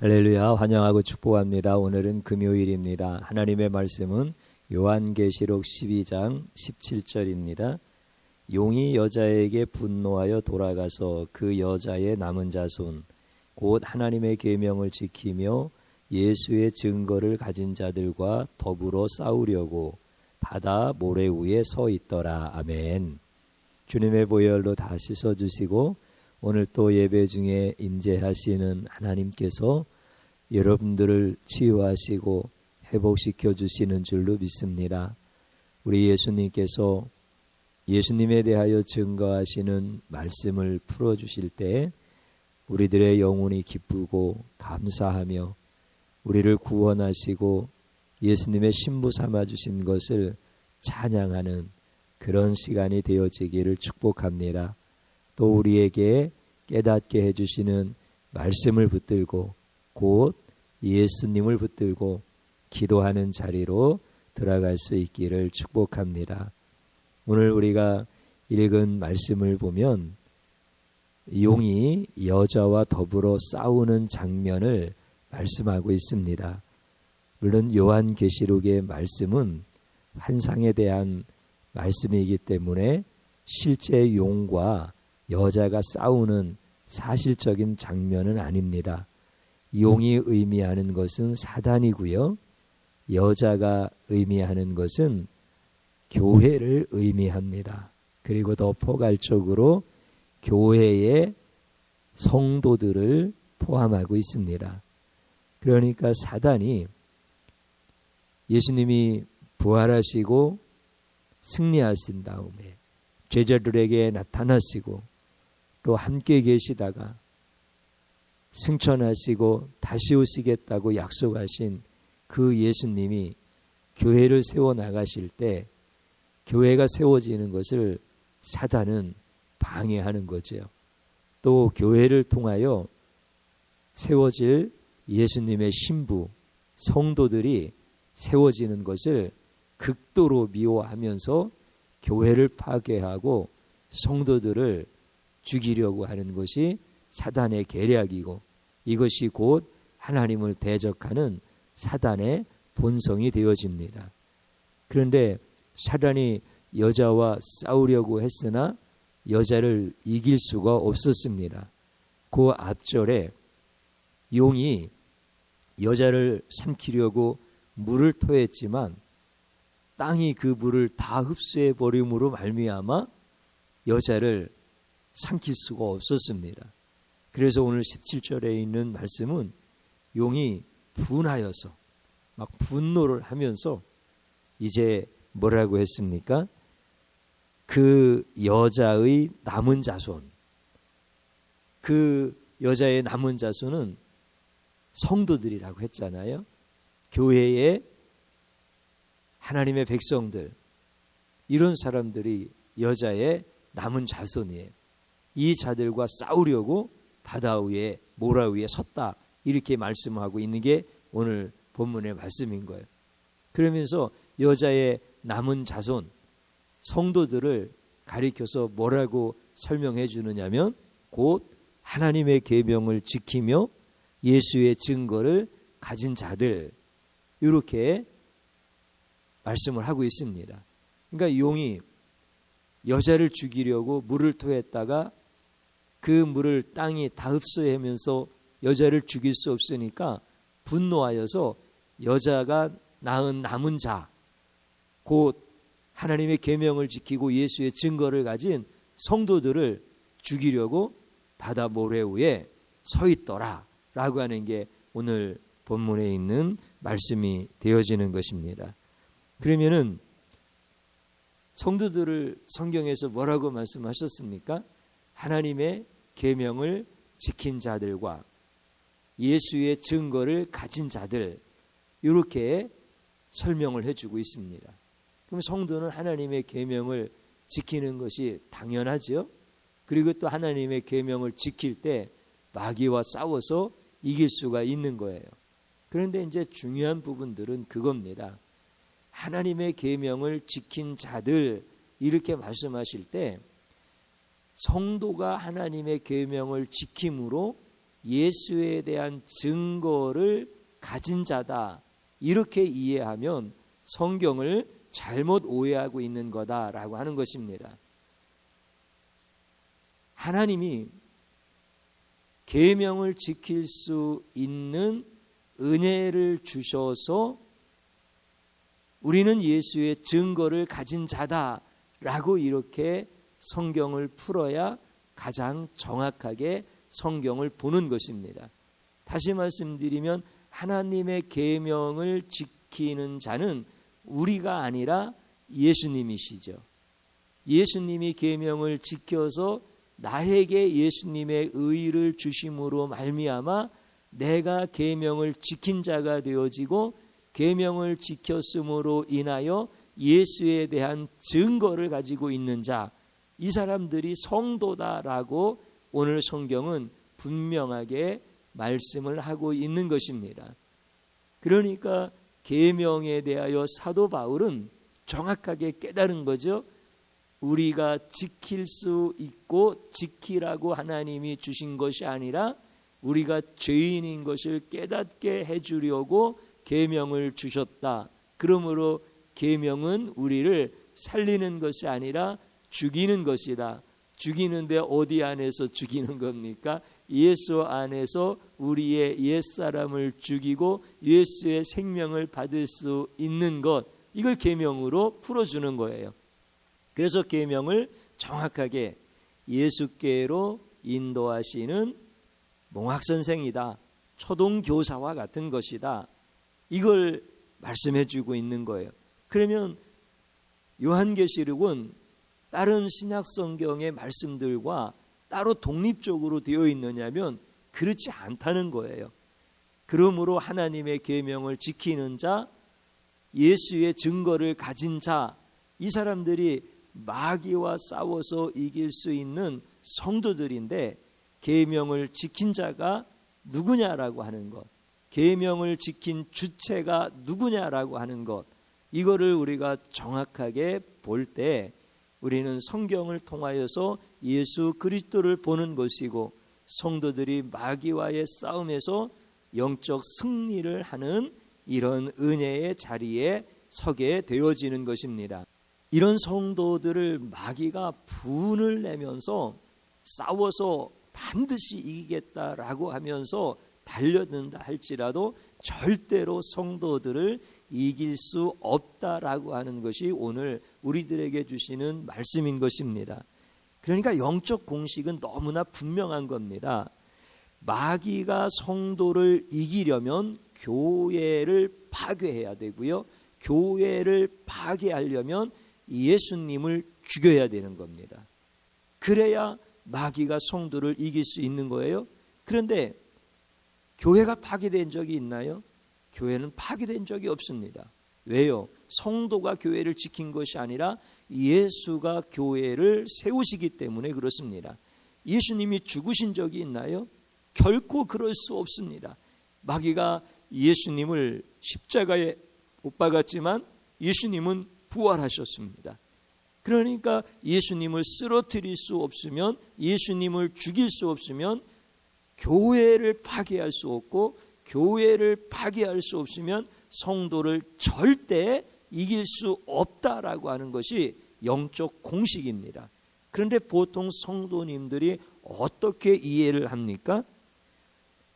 할렐루야, 환영하고 축복합니다. 오늘은 금요일입니다. 하나님의 말씀은 요한계시록 12장 17절입니다. 용이 여자에게 분노하여 돌아가서 그 여자의 남은 자손 곧 하나님의 계명을 지키며 예수의 증거를 가진 자들과 더불어 싸우려고 바다 모래 위에 서 있더라. 아멘. 주님의 보혈로 다 씻어주시고 오늘 또 예배 중에 임재하시는 하나님께서 여러분들을 치유하시고 회복시켜 주시는 줄로 믿습니다. 우리 예수님께서 예수님에 대하여 증거하시는 말씀을 풀어주실 때 우리들의 영혼이 기쁘고 감사하며 우리를 구원하시고 예수님의 신부 삼아주신 것을 찬양하는 그런 시간이 되어지기를 축복합니다. 또 우리에게 깨닫게 해주시는 말씀을 붙들고 곧 예수님을 붙들고 기도하는 자리로 들어갈 수 있기를 축복합니다. 오늘 우리가 읽은 말씀을 보면 용이 여자와 더불어 싸우는 장면을 말씀하고 있습니다. 물론 요한계시록의 말씀은 환상에 대한 말씀이기 때문에 실제 용과 여자가 싸우는 사실적인 장면은 아닙니다. 용이 의미하는 것은 사단이고요. 여자가 의미하는 것은 교회를 의미합니다. 그리고 더 포괄적으로 교회의 성도들을 포함하고 있습니다. 그러니까 사단이 예수님이 부활하시고 승리하신 다음에 제자들에게 나타나시고 또 함께 계시다가 승천하시고 다시 오시겠다고 약속하신 그 예수님이 교회를 세워나가실 때 교회가 세워지는 것을 사단은 방해하는 거죠. 또 교회를 통하여 세워질 예수님의 신부, 성도들이 세워지는 것을 극도로 미워하면서 교회를 파괴하고 성도들을 죽이려고 하는 것이 사단의 계략이고 이것이 곧 하나님을 대적하는 사단의 본성이 되어집니다. 그런데 사단이 여자와 싸우려고 했으나 여자를 이길 수가 없었습니다. 그 앞절에 용이 여자를 삼키려고 물을 토했지만 땅이 그 물을 다 흡수해 버림으로 말미암아 여자를 삼킬 수가 없었습니다. 그래서 오늘 17절에 있는 말씀은 용이 분하여서 막 분노를 하면서 이제 뭐라고 했습니까? 그 여자의 남은 자손, 그 여자의 남은 자손은 성도들이라고 했잖아요. 교회의 하나님의 백성들, 이런 사람들이 여자의 남은 자손이에요. 이 자들과 싸우려고 바다 위에 모라 위에 섰다, 이렇게 말씀하고 있는 게 오늘 본문의 말씀인 거예요. 그러면서 여자의 남은 자손, 성도들을 가리켜서 뭐라고 설명해 주느냐면 곧 하나님의 계명을 지키며 예수의 증거를 가진 자들, 이렇게 말씀을 하고 있습니다. 그러니까 용이 여자를 죽이려고 물을 토했다가 그 물을 땅이 다 흡수하면서 여자를 죽일 수 없으니까 분노하여서 여자가 낳은 남은 자, 곧 하나님의 계명을 지키고 예수의 증거를 가진 성도들을 죽이려고 바다 모래 위에 서 있더라 라고 하는 게 오늘 본문에 있는 말씀이 되어지는 것입니다. 그러면은 성도들을 성경에서 뭐라고 말씀하셨습니까? 하나님의 계명을 지킨 자들과 예수의 증거를 가진 자들, 이렇게 설명을 해주고 있습니다. 그럼 성도는 하나님의 계명을 지키는 것이 당연하죠. 그리고 또 하나님의 계명을 지킬 때 마귀와 싸워서 이길 수가 있는 거예요. 그런데 이제 중요한 부분들은 그겁니다. 하나님의 계명을 지킨 자들, 이렇게 말씀하실 때 성도가 하나님의 계명을 지킴으로 예수에 대한 증거를 가진 자다. 이렇게 이해하면 성경을 잘못 오해하고 있는 거다라고 하는 것입니다. 하나님이 계명을 지킬 수 있는 은혜를 주셔서 우리는 예수의 증거를 가진 자다라고 이렇게 성경을 풀어야 가장 정확하게 성경을 보는 것입니다. 다시 말씀드리면 하나님의 계명을 지키는 자는 우리가 아니라 예수님이시죠. 예수님이 계명을 지켜서 나에게 예수님의 의를 주심으로 말미암아 내가 계명을 지킨 자가 되어지고 계명을 지켰음으로 인하여 예수에 대한 증거를 가지고 있는 자, 이 사람들이 성도다라고 오늘 성경은 분명하게 말씀을 하고 있는 것입니다. 그러니까 계명에 대하여 사도 바울은 정확하게 깨달은 거죠. 우리가 지킬 수 있고 지키라고 하나님이 주신 것이 아니라 우리가 죄인인 것을 깨닫게 해주려고 계명을 주셨다. 그러므로 계명은 우리를 살리는 것이 아니라 죽이는 것이다. 죽이는데 어디 안에서 죽이는 겁니까? 예수 안에서 우리의 옛사람을 죽이고 예수의 생명을 받을 수 있는 것, 이걸 계명으로 풀어주는 거예요. 그래서 계명을 정확하게 예수께로 인도하시는 몽학선생이다, 초등교사와 같은 것이다, 이걸 말씀해 주고 있는 거예요. 그러면 요한계시록은 다른 신약성경의 말씀들과 따로 독립적으로 되어 있느냐면 그렇지 않다는 거예요. 그러므로 하나님의 계명을 지키는 자, 예수의 증거를 가진 자, 이 사람들이 마귀와 싸워서 이길 수 있는 성도들인데, 계명을 지킨 자가 누구냐라고 하는 것, 계명을 지킨 주체가 누구냐라고 하는 것, 이거를 우리가 정확하게 볼 때 우리는 성경을 통하여서 예수 그리스도를 보는 것이고, 성도들이 마귀와의 싸움에서 영적 승리를 하는 이런 은혜의 자리에 서게 되어지는 것입니다. 이런 성도들을 마귀가 분을 내면서 싸워서 반드시 이기겠다라고 하면서 달려든다 할지라도 절대로 성도들을 이길 수 없다라고 하는 것이 오늘 우리들에게 주시는 말씀인 것입니다. 그러니까 영적 공식은 너무나 분명한 겁니다. 마귀가 성도를 이기려면 교회를 파괴해야 되고요, 교회를 파괴하려면 예수님을 죽여야 되는 겁니다. 그래야 마귀가 성도를 이길 수 있는 거예요. 그런데 교회가 파괴된 적이 있나요? 교회는 파괴된 적이 없습니다. 왜요? 성도가 교회를 지킨 것이 아니라 예수가 교회를 세우시기 때문에 그렇습니다. 예수님이 죽으신 적이 있나요? 결코 그럴 수 없습니다. 마귀가 예수님을 십자가에 못 박았지만 예수님은 부활하셨습니다. 그러니까 예수님을 쓰러뜨릴 수 없으면, 예수님을 죽일 수 없으면 교회를 파괴할 수 없고, 교회를 파괴할 수 없으면 성도를 절대 이길 수 없다라고 하는 것이 영적 공식입니다. 그런데 보통 성도님들이 어떻게 이해를 합니까?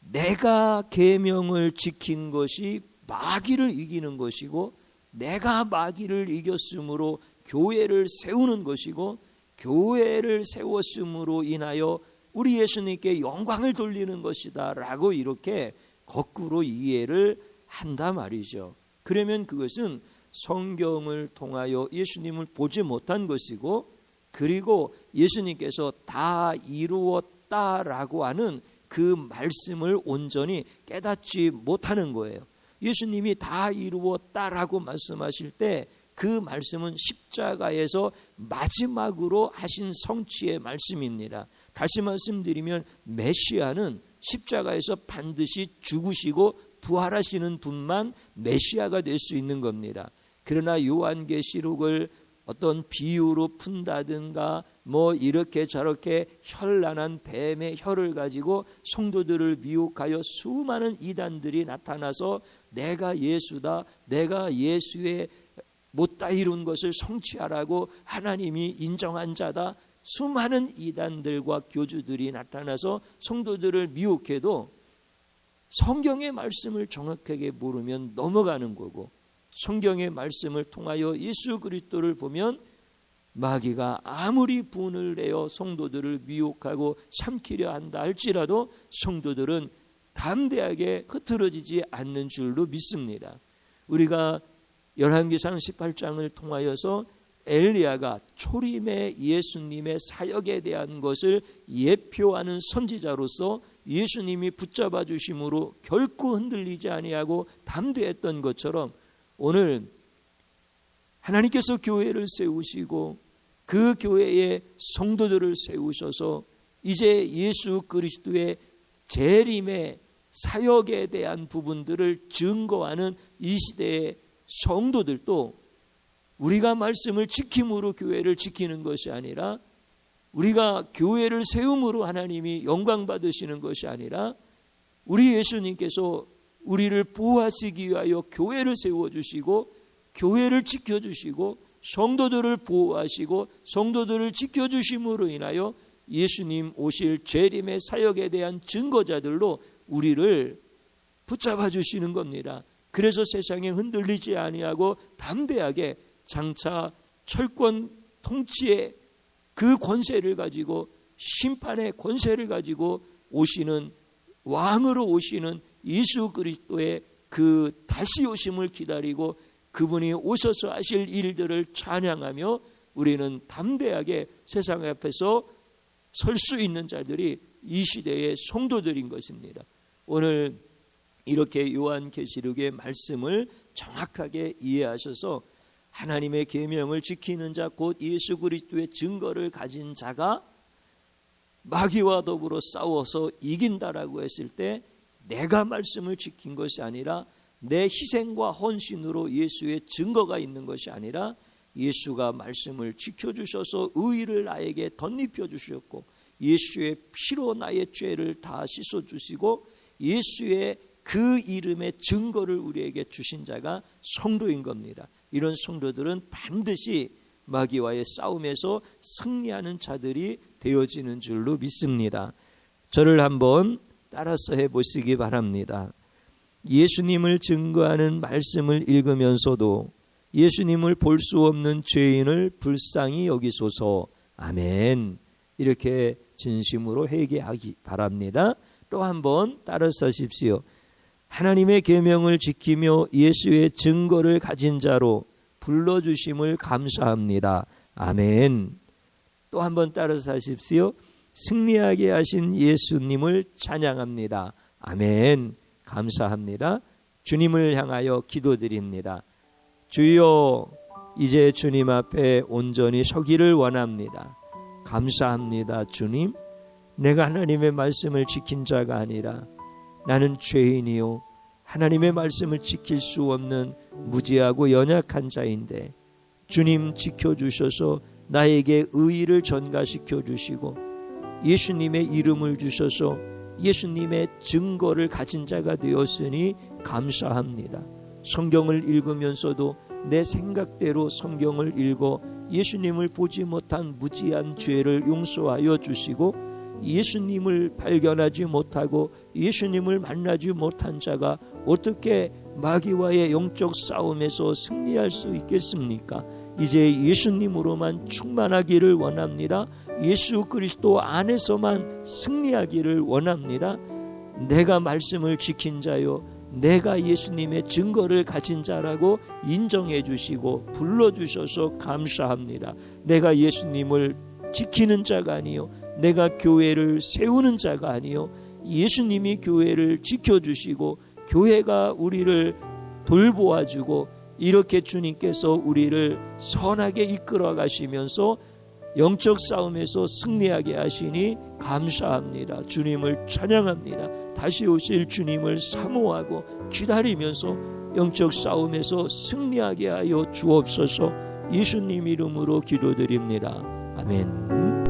내가 계명을 지킨 것이 마귀를 이기는 것이고, 내가 마귀를 이겼으므로 교회를 세우는 것이고, 교회를 세웠음으로 인하여 우리 예수님께 영광을 돌리는 것이다 라고 이렇게 거꾸로 이해를 한다 말이죠. 그러면 그것은 성경을 통하여 예수님을 보지 못한 것이고, 그리고 예수님께서 다 이루었다라고 하는 그 말씀을 온전히 깨닫지 못하는 거예요. 예수님이 다 이루었다라고 말씀하실 때 그 말씀은 십자가에서 마지막으로 하신 성취의 말씀입니다. 다시 말씀드리면 메시아는 십자가에서 반드시 죽으시고 부활하시는 분만 메시아가 될 수 있는 겁니다. 그러나 요한계시록을 어떤 비유로 푼다든가 뭐 이렇게 저렇게 현란한 뱀의 혀를 가지고 성도들을 미혹하여 수많은 이단들이 나타나서 내가 예수다, 내가 예수의 못다 이룬 것을 성취하라고 하나님이 인정한 자다, 수많은 이단들과 교주들이 나타나서 성도들을 미혹해도 성경의 말씀을 정확하게 모르면 넘어가는 거고, 성경의 말씀을 통하여 예수 그리스도를 보면 마귀가 아무리 분을 내어 성도들을 미혹하고 삼키려 한다 할지라도 성도들은 담대하게 흐트러지지 않는 줄로 믿습니다. 우리가 열왕기상 18장을 통하여서 엘리야가 초림의 예수님의 사역에 대한 것을 예표하는 선지자로서 예수님이 붙잡아 주심으로 결코 흔들리지 아니하고 담대했던 것처럼 오늘 하나님께서 교회를 세우시고 그 교회에 성도들을 세우셔서 이제 예수 그리스도의 재림의 사역에 대한 부분들을 증거하는 이 시대의 성도들도 우리가 말씀을 지킴으로 교회를 지키는 것이 아니라, 우리가 교회를 세움으로 하나님이 영광 받으시는 것이 아니라, 우리 예수님께서 우리를 보호하시기 위하여 교회를 세워주시고 교회를 지켜주시고 성도들을 보호하시고 성도들을 지켜주심으로 인하여 예수님 오실 재림의 사역에 대한 증거자들로 우리를 붙잡아 주시는 겁니다. 그래서 세상에 흔들리지 아니하고 담대하게 장차 철권 통치의 그 권세를 가지고, 심판의 권세를 가지고 오시는 왕으로 오시는 예수 그리스도의 그 다시 오심을 기다리고 그분이 오셔서 하실 일들을 찬양하며 우리는 담대하게 세상 앞에서 설 수 있는 자들이 이 시대의 성도들인 것입니다. 오늘 이렇게 요한계시록의 말씀을 정확하게 이해하셔서 하나님의 계명을 지키는 자, 곧 예수 그리스도의 증거를 가진 자가 마귀와 더불어 싸워서 이긴다라고 했을 때 내가 말씀을 지킨 것이 아니라, 내 희생과 헌신으로 예수의 증거가 있는 것이 아니라, 예수가 말씀을 지켜주셔서 의의를 나에게 덧입혀 주셨고 예수의 피로 나의 죄를 다 씻어주시고 예수의 그 이름의 증거를 우리에게 주신 자가 성도인 겁니다. 이런 성도들은 반드시 마귀와의 싸움에서 승리하는 자들이 되어지는 줄로 믿습니다. 저를 한번 따라서 해보시기 바랍니다. 예수님을 증거하는 말씀을 읽으면서도 예수님을 볼 수 없는 죄인을 불쌍히 여기소서. 아멘. 이렇게 진심으로 회개하기 바랍니다. 또 한번 따라서 하십시오. 하나님의 계명을 지키며 예수의 증거를 가진 자로 불러주심을 감사합니다. 아멘. 또 한번 따라서 하십시오. 승리하게 하신 예수님을 찬양합니다. 아멘. 감사합니다. 주님을 향하여 기도드립니다. 주여, 이제 주님 앞에 온전히 서기를 원합니다. 감사합니다. 주님, 내가 하나님의 말씀을 지킨 자가 아니라 나는 죄인이요 하나님의 말씀을 지킬 수 없는 무지하고 연약한 자인데 주님 지켜주셔서 나에게 의의를 전가시켜 주시고 예수님의 이름을 주셔서 예수님의 증거를 가진 자가 되었으니 감사합니다. 성경을 읽으면서도 내 생각대로 성경을 읽어 예수님을 보지 못한 무지한 죄를 용서하여 주시고 예수님을 발견하지 못하고 예수님을 만나지 못한 자가 어떻게 마귀와의 영적 싸움에서 승리할 수 있겠습니까? 이제 예수님으로만 충만하기를 원합니다. 예수 그리스도 안에서만 승리하기를 원합니다. 내가 말씀을 지킨 자요, 내가 예수님의 증거를 가진 자라고 인정해 주시고 불러주셔서 감사합니다. 내가 예수님을 지키는 자가 아니요, 내가 교회를 세우는 자가 아니요, 예수님이 교회를 지켜주시고 교회가 우리를 돌보아주고 이렇게 주님께서 우리를 선하게 이끌어 가시면서 영적 싸움에서 승리하게 하시니 감사합니다. 주님을 찬양합니다. 다시 오실 주님을 사모하고 기다리면서 영적 싸움에서 승리하게 하여 주옵소서. 예수님 이름으로 기도드립니다. 아멘.